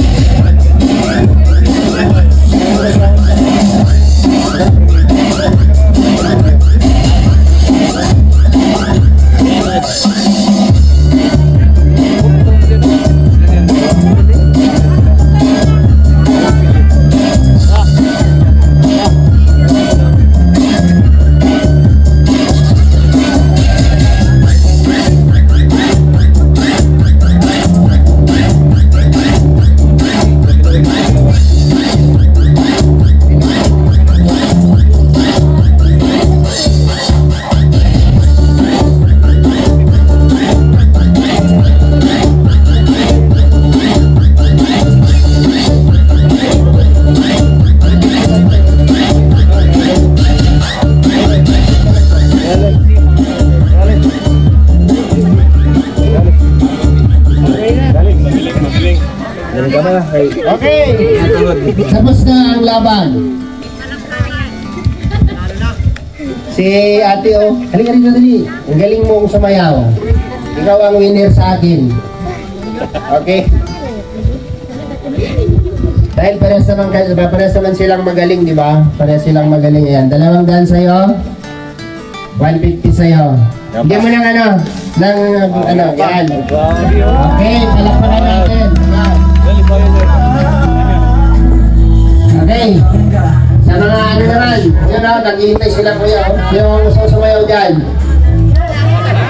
Okay. Tapos na ang laban. Si ate o. Halika rin na dali. Ang galing mong sumayaw. Ikaw ang winner sa akin. Okay. Dahil parehas naman silang magaling, di ba? Parehas silang magaling. Ayan. 200 sa'yo. 150 sa'yo. Hindi mo lang yan. Okay, palakpakan natin. Okay. Sa mga naman, yun o, nag-iintay sila kuya. Yung susumayaw dyan.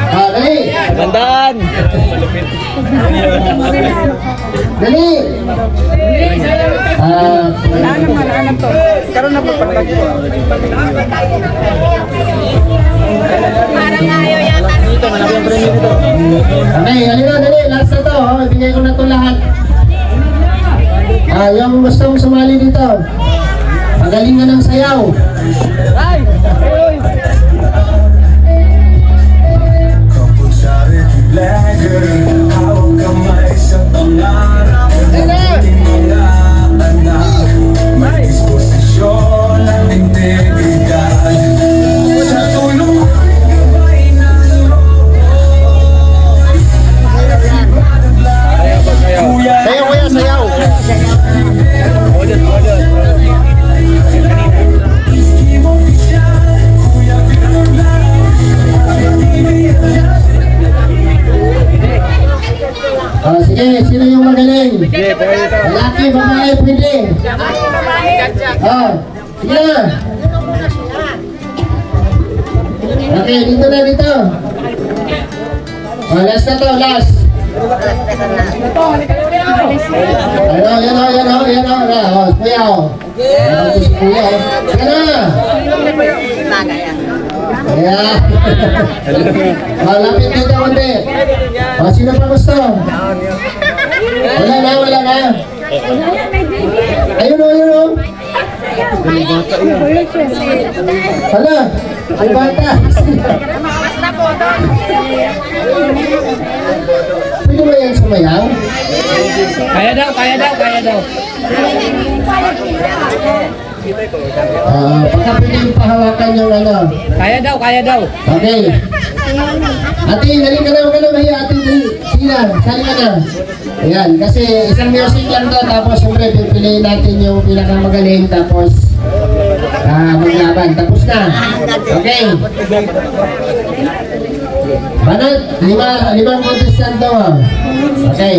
Dali! Bandaan! Dali! Alam to. Karoon na po pala. Parang ayaw yata. Dito, malaki ang premium dito. Okay, halina, dali. Last na to. Ibigay ko na to lahat. Yung gustong sumali dito. Pagalingan ng sayaw. Ay! Hawag kamay sa pangarap ng mga anak. May disposisyon at integridad. Sa tulong ay nanroon. Sayaw kuya, sayaw. Sige, sino yung magaling? Lalaki, babae, pwede. Sige na. Okay, dito na, dito. Last na to, last. Yan o. Kuya o. Kuya o. Sige na. Ayan. Lapit dito, konti. Sino pa gusto? Wala na. Ayun o. Hala, ay bata. Pwede ba yan sumayaw? Kaya daw. Baka pwede yung pahawakan yung ano. Kaya daw. Okay. Ate, galing ka na mahiya ate. Sige na, sali ka na. Ayan, kasi isang music lang to. Tapos siyempre, pipiliin natin yung pinakamagaling. Tapos, maglaban. Tapos na. Okay. Banat, limang contestant to. Okay.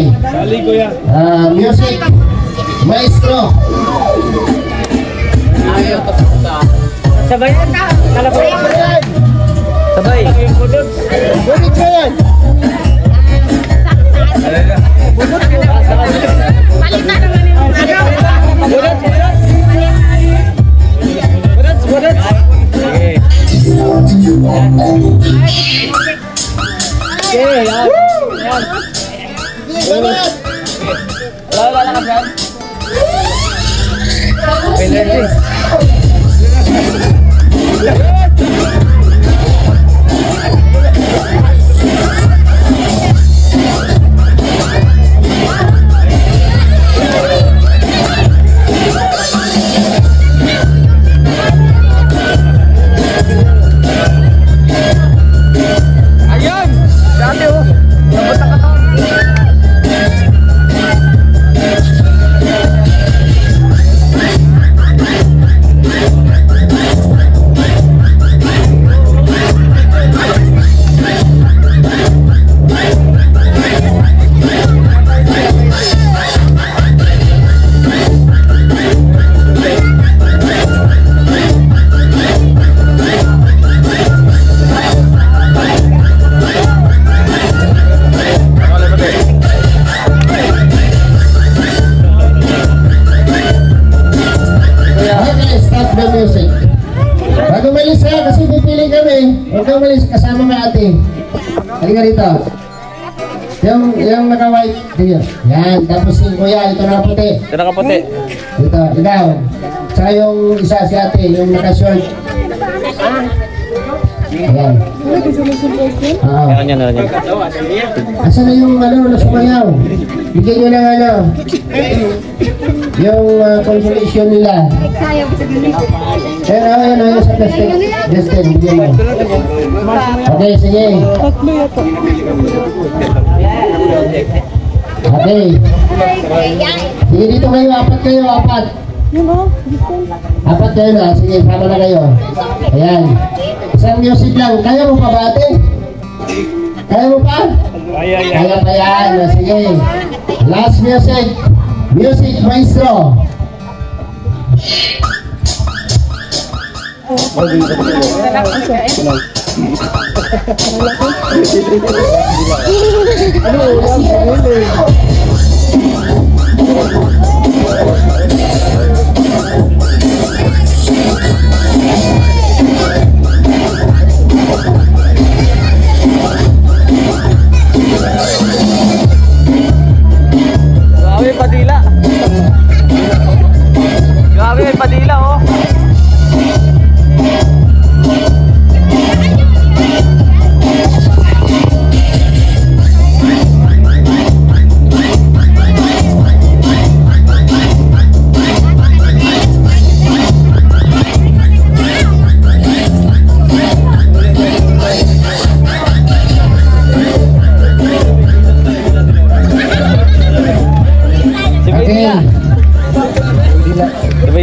Music. Maestro. Sabay na. Sabay. Bunit ka yan. Palitan naman yung Budat. Okay, yan. Wala ka dyan. Energy. Ayun! Dati oh! Nabot ang katawan! Kasama may ate. Halika rito. Yung naka-white. Yan. Tapos yung kuya, ito nakaputi. Ito nakaputi. Ito, ikaw. Tsaka yung isa si ate, yung naka-short. Ayan. Oo. Meron yan, meron yan. Asan na yung na sumayaw? Bigyan nyo ng yung consolation nila. Ayan, sa plastic. Justin, bigyan mo. Okay, sige. Okay. Sige, dito kayo, apat. Apat kayo na, sige, sama na kayo. Ayan. Isang music lang. Kaya mo pa ba, ate? Kaya mo pa? Kaya pa yan. Sige. Last music. Music, maestro. Grabe, padila. Grabe, padila, oh.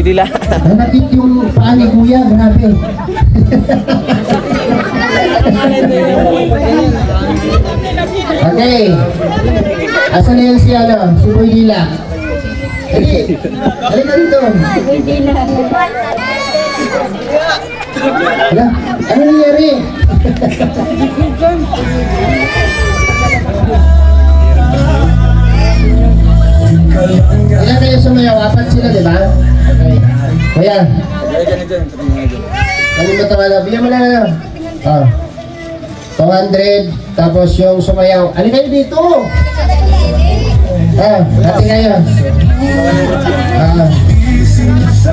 Dila. Nanakit yung paa ni Kuya, grabe. Okay. Asan na yan si si Boy Dila? Halika dito. Boy Dila. Ano nangyari? Ilan kayo sumayaw? Apat sila, di ba? Okay. Kuya. Ano ba ito? Bigyan mo lang. 200. Tapos yung sumayaw. Alin kayo dito? Hati kayo.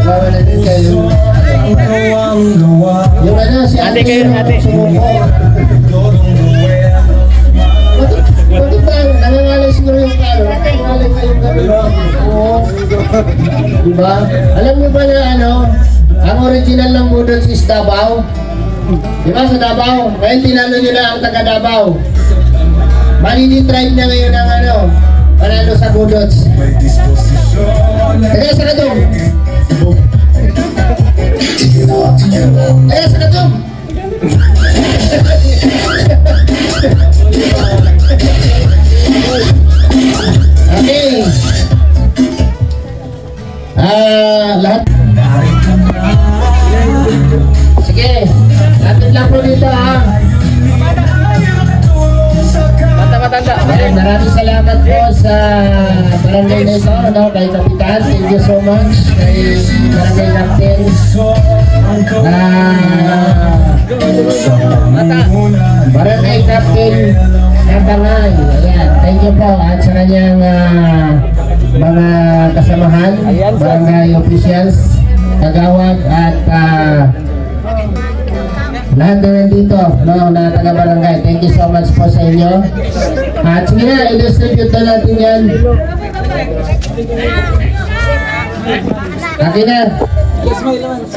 Bawa na din kayo. Yung si ate kayo, ate. Bakit ba? Nangangalay siguro yung karo. Nangangalay kayong gano'n. Oo. Diba? Alam niyo ba na ang original ng budots is Davao? Diba sa Davao? Ngayon tinalo nyo na ang taga Davao. Manini tribe na ngayon ang panalo sa budots. Teka sa katong. Teka sa katong. Okay. Lahat. Sige. Lapit lang po dito Matanda. Maraming salamat po sa barangay na ito, kay Kapitan. Thank you so much. Kay Barangay Captain. Barangay Captain Kabangay. Ayan. Thank you po. At sa kanyang mga kasamahan, barangay officials, kagawad, at lahat na nandito, na taga-barangay. Thank you so much po sa inyo. At sige na, i-distribute na natin yan. Akin na.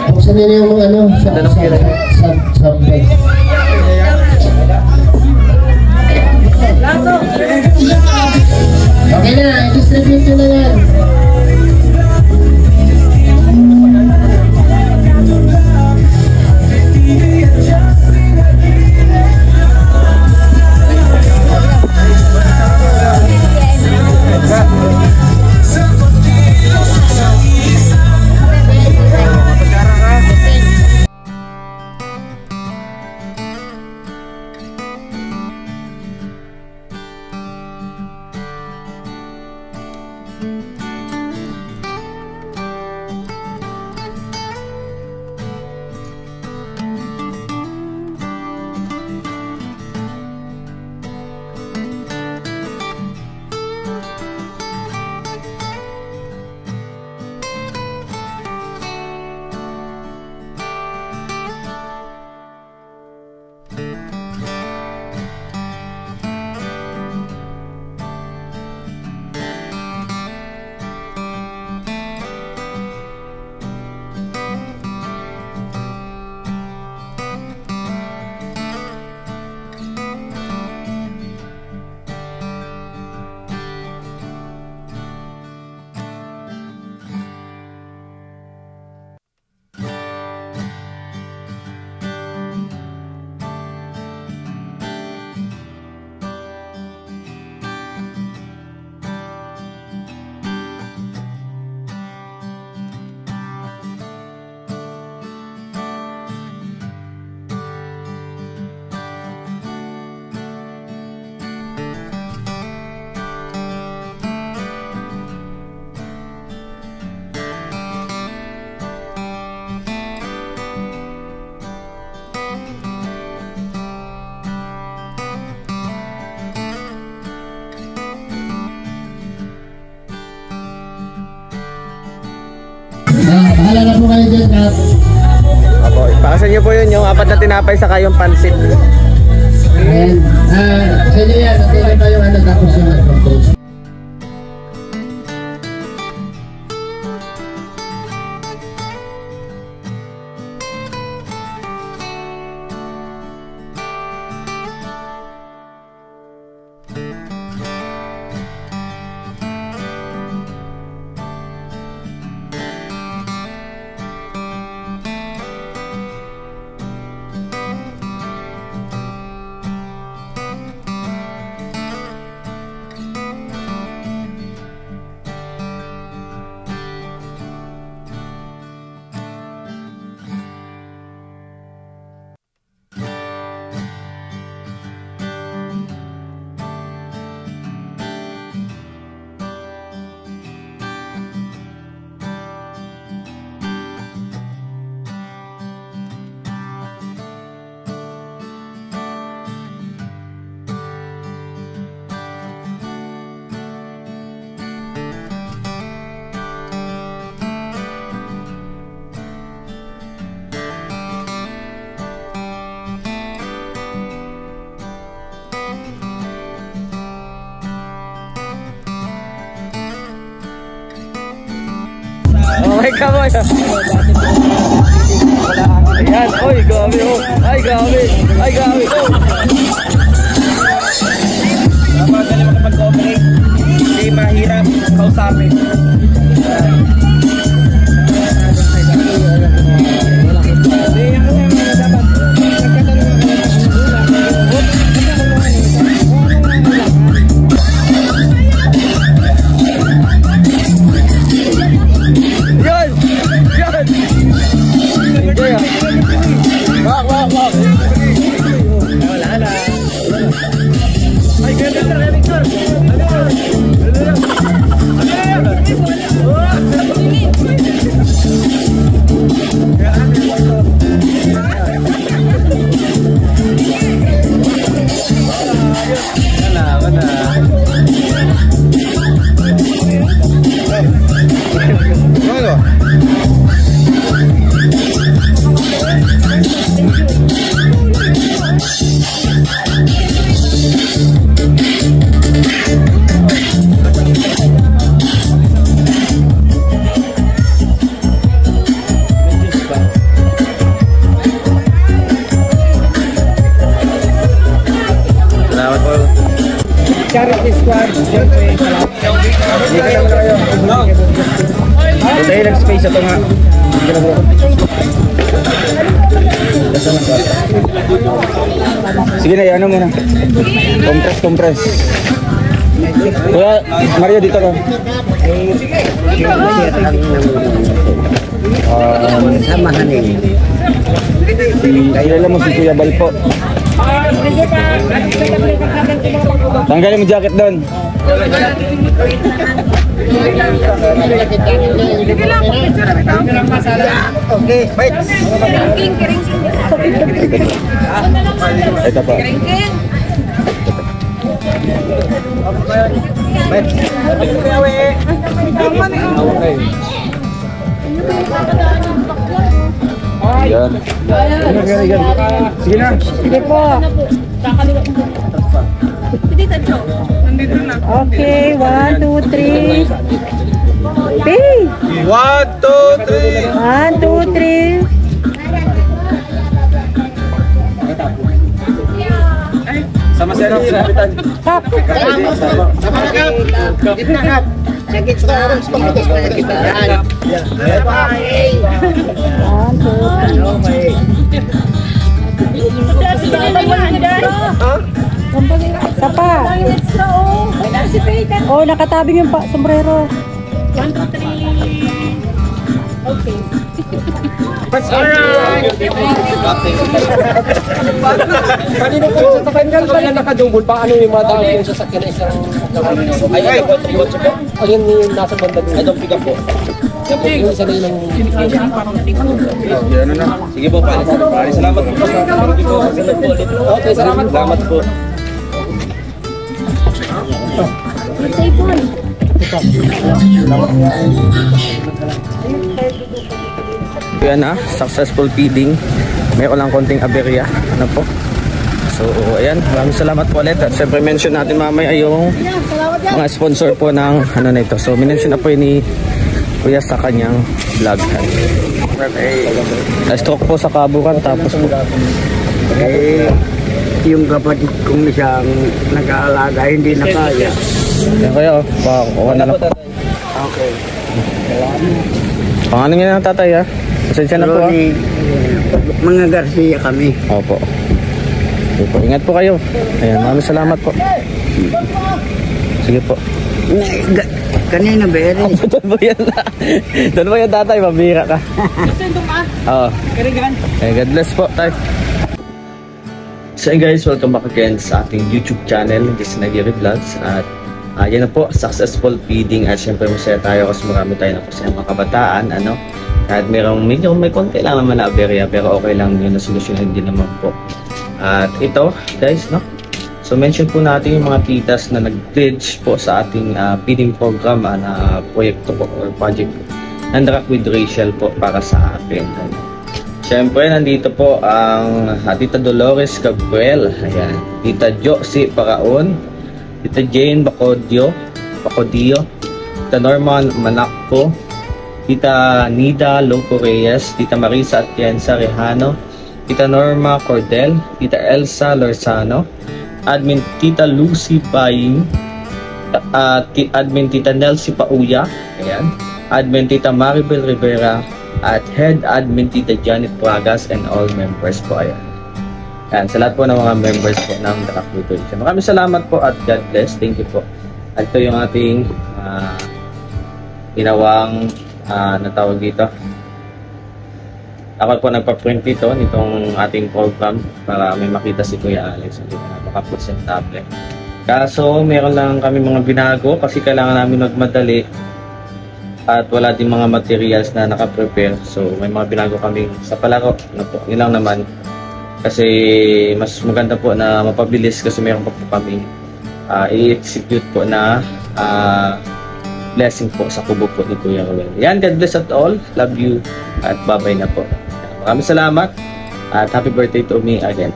Buksan nyo na yung sa bag. Okay na, i-distribute nyo na yan. Bahala na po kayo dyan, Kap. Opo, ipakasan niyo po yun, yung 4 na tinapay saka yung pansit. And, sa inyo yan, natulad pa yung ano, tapos yung advantage. Oh my God, ayan, oy, grabe, oh. Ay, grabe. Ay, grabe, oh. Dapat galing makapag-cooperate. Hindi mahirap kausapin. Charity Squad, siyempre, Dahil nag-space ito nga. Sige na, ano muna. Compress. Kuya, Mario dito ka. Samahan eh. Kilala mo si Kuya Bal po. Tanggalin mo jacket doon. Okay, wait. Ito pa. Yan. Sige na. Sige po. Okay, 1, 2, 3. Pay! 1, 2, 3. 1, 2, 3. Sama si ano, si Kapitan. Kap! Sakit sa oras pagkakas kita. Sapa! Oh, nakatabing yung sombrero. 1, 2, 3. Okay. kanina po sa tanggal pala nakadubol, paano yung mga tao yung sasakyan na isang ayun yung nasa banda doon. I don't pick up po. Yung isa na yung Yan na. Sige po, pare. Salamat po. okay, salamat po. Salamat po. Stay Yan na, successful feeding. Meron lang konting aberya. Ano po? So, ayan. Maraming salamat po ulit. At syempre, mention natin mamaya yung mga sponsor po ng ano na ito. So, minention na po yun ni Kuya sa kanyang vlog. Na-stroke po sa kabukan. Tapos po. Yung kapatid kong isang nag-aalaga, hindi na kaya. Yan kayo. Pakuha na lang. Okay. Pangalan niya ng tatay ha? Pasensya na po ha? Mga Garcia kami. Opo. Sige po. Ingat po kayo. Ayan. Maraming salamat po. Sige po. Kanina ba yan? Doon po yan. Doon po yan tatay. Mabira ka. Oo. God bless po tay. So guys, welcome back again sa ating YouTube channel, This Nagiri Vlogs. At yan na po, successful feeding. At syempre masaya tayo kasi marami tayo na po sa mga kabataan. Ano? At medyo may konti lang naman na aberya, pero okay lang yun, nasolusyonan din naman po. At ito guys, no? So mention po natin yung mga titas na nag-pledge po sa ating feeding program na proyekto po or project Nandarak with Rachel po para sa akin. Ano? Siyempre, nandito po ang Tita Dolores Gabriel, ayan, Tita Josie Paraon, Tita Jane Bacodio, Tita Norman Manakpo, Tita Nida Loco Reyes, Tita Marisa Atienza Rejano, Tita Norma Cordel, Tita Elsa Lorzano, Admin Tita Lucy Baying, Admin Tita Nelsie Pauya, ayan, Admin Tita Maribel Rivera, at Head Admin Tita Janet Pragas and all members po. Ayan. Ayan, sa lahat po ng mga members po ng Darak Video. Maraming salamat po at God bless. Thank you po. At ito yung ating ginawang natawag dito. Ako po nagpa-print nitong ating program para may makita si Kuya Alex. Hindi na makapresentable. Kaso meron lang kami mga binago kasi kailangan namin magmadali. At wala din mga materials na naka-prepare. So may mga binago kami sa palaro. Ano po, yun lang naman. Kasi mas maganda po na mapabilis kasi meron pa po kami i-execute po na blessing po sa kubo po ni Kuya Ruel. Yan, God bless at all. Love you at bye-bye na po. Maraming salamat at happy birthday to me again.